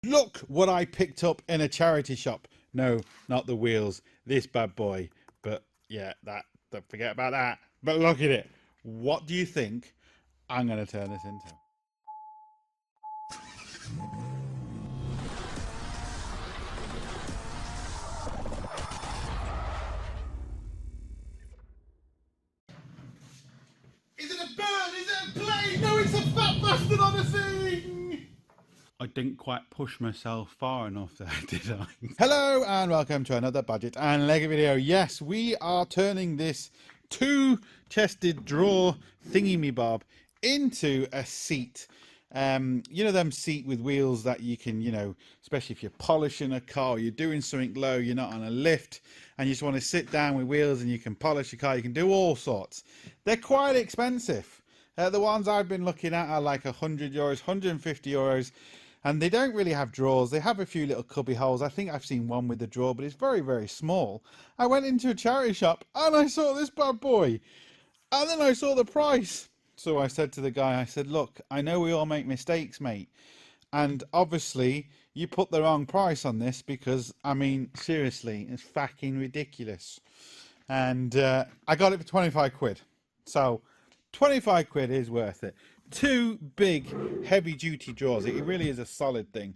Look what I picked up in a charity shop. No, not the wheels. This bad boy. But yeah, don't forget about that. But look at it. What do you think I'm going to turn this into? Is it a bird? Is it a plane? No, it's a fat bastard on a thing! I didn't quite push myself far enough there, did I? Hello and welcome to another Budget and Lego video. Yes, we are turning this two-chested drawer thingy-me-bob into a seat. You know them seat with wheels that you can, especially if you're polishing a car, you're doing something low, you're not on a lift, and you just want to sit down with wheels and you can polish your car, you can do all sorts. They're quite expensive. The ones I've been looking at are like 100 euros, 150 euros. And they don't really have drawers. They have a few little cubby holes. I think I've seen one with a drawer, but it's very, very small. I went into a charity shop and I saw this bad boy. And then I saw the price. So I said to the guy, I said, look, I know we all make mistakes, mate. And obviously you put the wrong price on this because, I mean, seriously, it's fucking ridiculous. And I got it for 25 quid. So 25 quid is worth it. Two big heavy duty drawers. It really is a solid thing.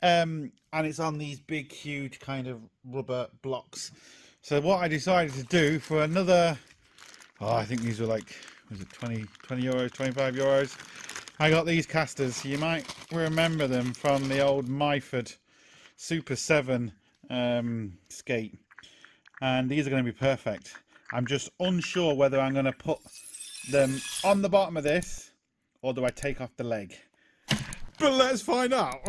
And it's on these big huge kind of rubber blocks. So what I decided to do for another, I think these were like, was it 20 euros, 25 euros? I got these casters. You might remember them from the old Myford Super 7 skate. And these are going to be perfect. I'm just unsure whether I'm going to put them on the bottom of this or do I take off the leg? But let's find out.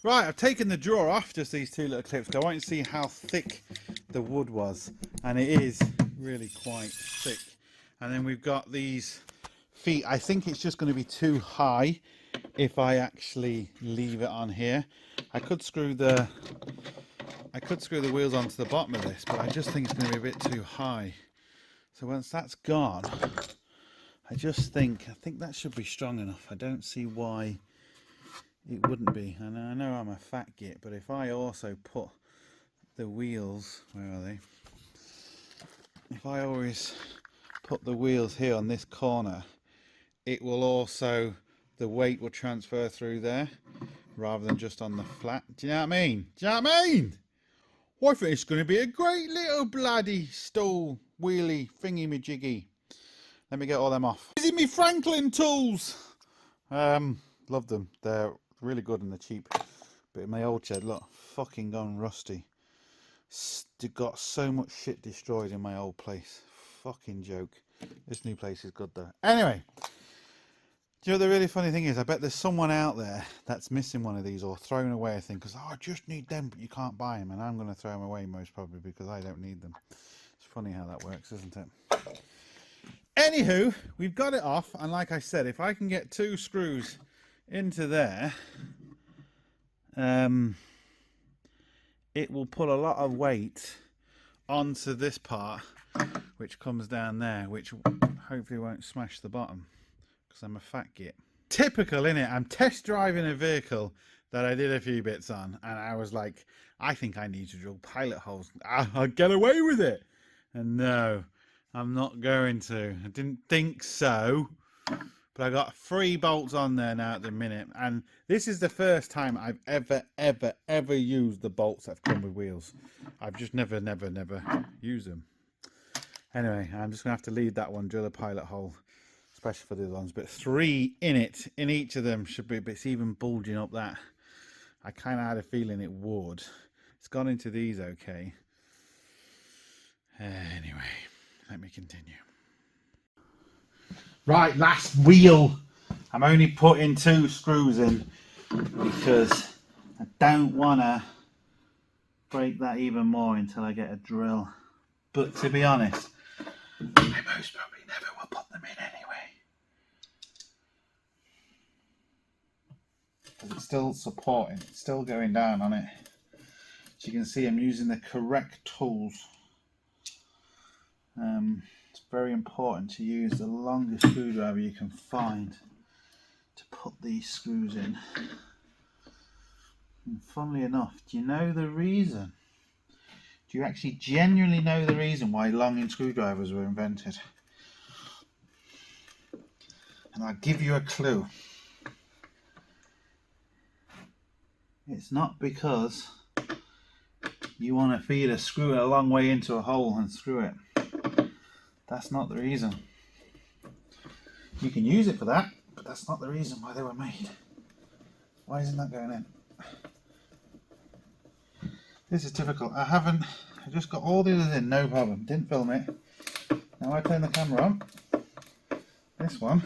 Right, I've taken the drawer off, just these two little clips. I want you to see how thick the wood was. And it is really quite thick. And then we've got these feet. I think it's just going to be too high if I actually leave it on here. I could screw the wheels onto the bottom of this, but I just think it's going to be a bit too high. So once that's gone, I think that should be strong enough. I don't see why it wouldn't be. And I know I'm a fat git, but if I also put the wheels, where are they? If I always put the wheels here on this corner, it will also, the weight will transfer through there rather than just on the flat. Do you know what I mean? Do you know what I mean? Well, I think it's going to be a great little bloody stool wheelie thingy me jiggy. Let me get all them off. These are me Franklin tools. Love them. They're really good and they're cheap. But in my old shed, look, fucking gone rusty. Got so much shit destroyed in my old place. Fucking joke. This new place is good though. Anyway, do you know what the really funny thing is? I bet there's someone out there that's missing one of these or throwing away a thing because I just need them, but you can't buy them, and I'm going to throw them away most probably because I don't need them. It's funny how that works, isn't it? Anywho, we've got it off, and like I said, if I can get two screws into there, it will put a lot of weight onto this part, which comes down there, which hopefully won't smash the bottom, because I'm a fat git. Typical, innit? I'm test driving a vehicle that I did a few bits on, and I was like, I think I need to drill pilot holes. I'll get away with it. And no, I'm not going to. I didn't think so. But I got 3 bolts on there now at the minute. And this is the first time I've ever used the bolts that come with wheels. I've just never used them. Anyway, I'm just going to have to leave that one, drill a pilot hole, especially for the other ones. But 3 in it, in each of them should be, but it's even bulging up that. I kind of had a feeling it would. It's gone into these okay. Anyway, let me continue. Right, last wheel. I'm only putting 2 screws in because I don't want to break that even more until I get a drill. But to be honest, I most probably never will put them in anyway. Because it's still supporting, it's still going down on it. As you can see, I'm using the correct tools. It's very important to use the longest screwdriver you can find to put these screws in. And funnily enough, do you know the reason? Do you actually genuinely know the reason why longing screwdrivers were invented? And I'll give you a clue. It's not because you want to feed a screw a long way into a hole and screw it. That's not the reason. You can use it for that, but that's not the reason why they were made. Why isn't that going in? This is difficult. I just got all the others in, no problem. Didn't film it. Now I turn the camera on. This one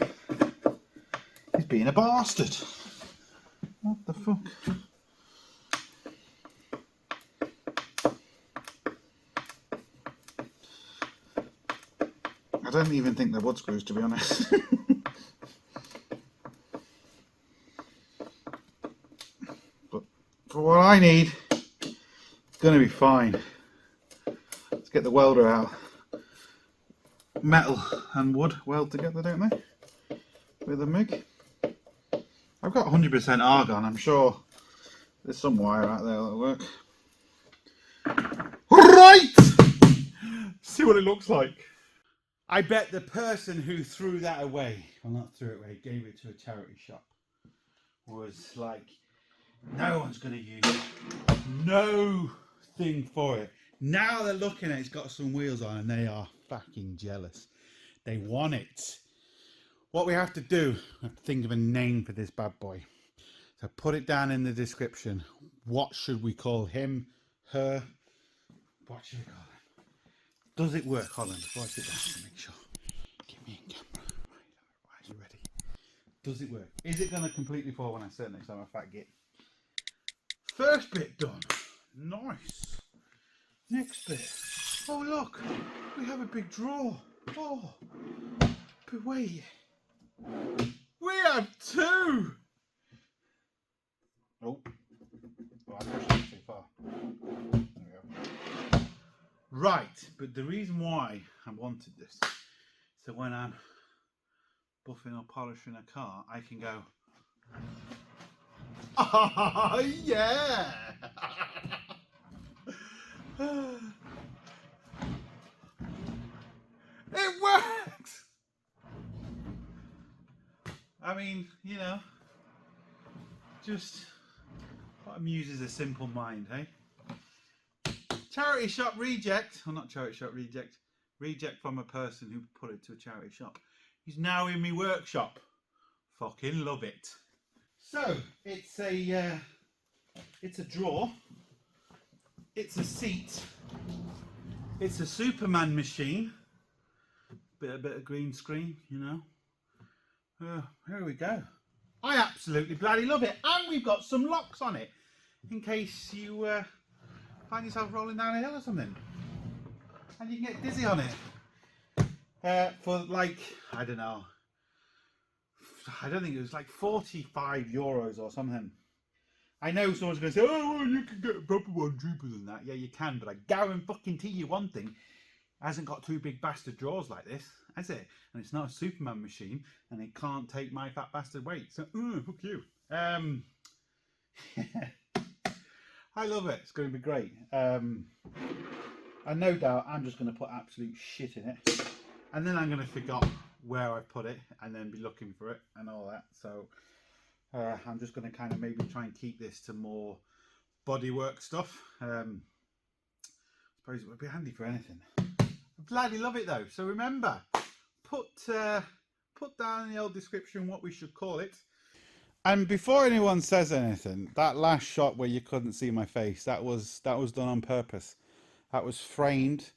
is being a bastard. What the fuck? I don't even think they're wood screws, to be honest. But for what I need, it's going to be fine. Let's get the welder out. Metal and wood weld together, don't they? With a MIG. I've got 100% argon. I'm sure there's some wire out there that'll work. Right! See what it looks like. I bet the person who threw that away, well, not threw it away, gave it to a charity shop, was like, no one's going to use it. No thing for it. Now they're looking at it, it's got some wheels on and they are fucking jealous. They want it. What we have to do, we have to think of a name for this bad boy. So put it down in the description. What should we call him, her? What should we call him? Does it work? Hold on, before I sit down to make sure. Get me in camera. Right, are you ready? Does it work? Is it going to completely fall when I sit next time I fat git? First bit done. Nice. Next bit. Oh look, we have a big drawer. Oh, but wait. We have two. Oh, I pushed it too far. There we go. Right, but the reason why I wanted this, so when I'm buffing or polishing a car, I can go, oh yeah! It works! I mean, you know, just what amuses a simple mind, hey? Charity shop reject, well not charity shop reject, reject from a person who put it to a charity shop. He's now in my workshop. Fucking love it. So it's a drawer, it's a seat, it's a Superman machine, bit of green screen, you know. Here we go. I absolutely bloody love it, and we've got some locks on it in case you find yourself rolling down a hill or something and you can get dizzy on it for like, I don't know, I don't think it was like 45 euros or something. I know someone's going to say, oh well, you can get a proper one cheaper than that. Yeah you can, but I guarantee you one thing, it hasn't got two big bastard drawers like this, has it? And it's not a Superman machine and it can't take my fat bastard weight, so fuck you. I love it. It's going to be great. And no doubt I'm just going to put absolute shit in it. And then I'm going to forget where I put it and then be looking for it and all that. So I'm just going to kind of maybe try and keep this to more bodywork stuff. I suppose it would be handy for anything. I bloody love it though. So remember, put down in the old description what we should call it. And before anyone says anything, that last shot where you couldn't see my face, that was done on purpose. That was framed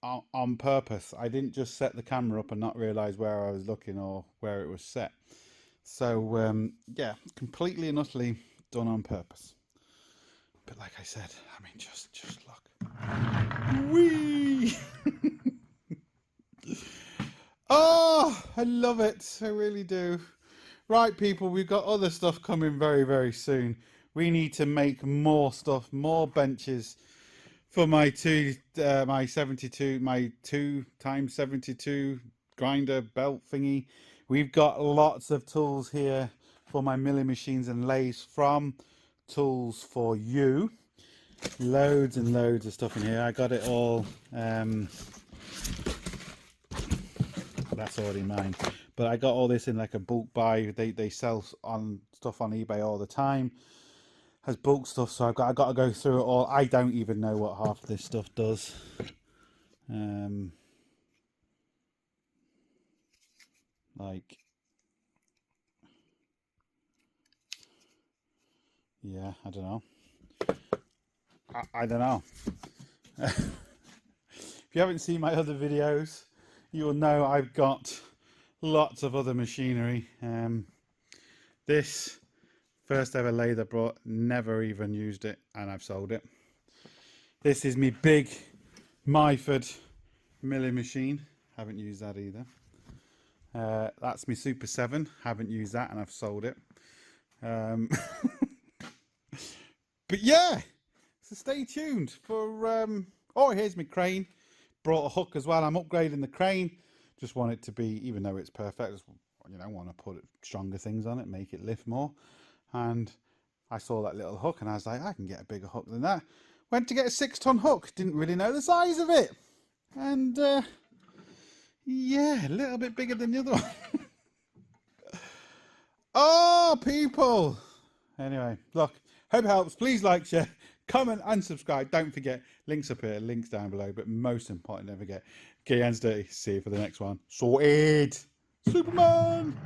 on purpose. I didn't just set the camera up and not realise where I was looking or where it was set. So yeah, completely and utterly done on purpose. But like I said, I mean, just look. Whee! Oh, I love it. I really do. Right, people, we've got other stuff coming very, very soon. We need to make more stuff, more benches for my two times 72 grinder belt thingy. We've got lots of tools here for my milling machines and lathes, from tools for you. Loads and loads of stuff in here. I got it all. That's already mine. But I got all this in like a bulk buy. They sell on stuff on eBay all the time. Has bulk stuff, so I've got to go through it all. I don't even know what half of this stuff does. Like, yeah, I don't know. I don't know. If you haven't seen my other videos, you'll know I've got lots of other machinery. This first ever lathe I brought, never even used it, and I've sold it. This is my big Myford milling machine. Haven't used that either. That's my Super 7. Haven't used that, and I've sold it. But yeah, so stay tuned for. Oh, here's my crane. Brought a hook as well. I'm upgrading the crane. Just want it to be, even though it's perfect, just, you know, want to put stronger things on it, make it lift more. And I saw that little hook, and I was like, I can get a bigger hook than that. Went to get a 6-ton hook. Didn't really know the size of it, and yeah, a little bit bigger than the other one. Oh, people. Anyway, look, hope it helps. Please like, share, comment and subscribe. Don't forget, links up here, links down below. But most important, don't forget, get your hands dirty. See you for the next one. Sorted. Superman.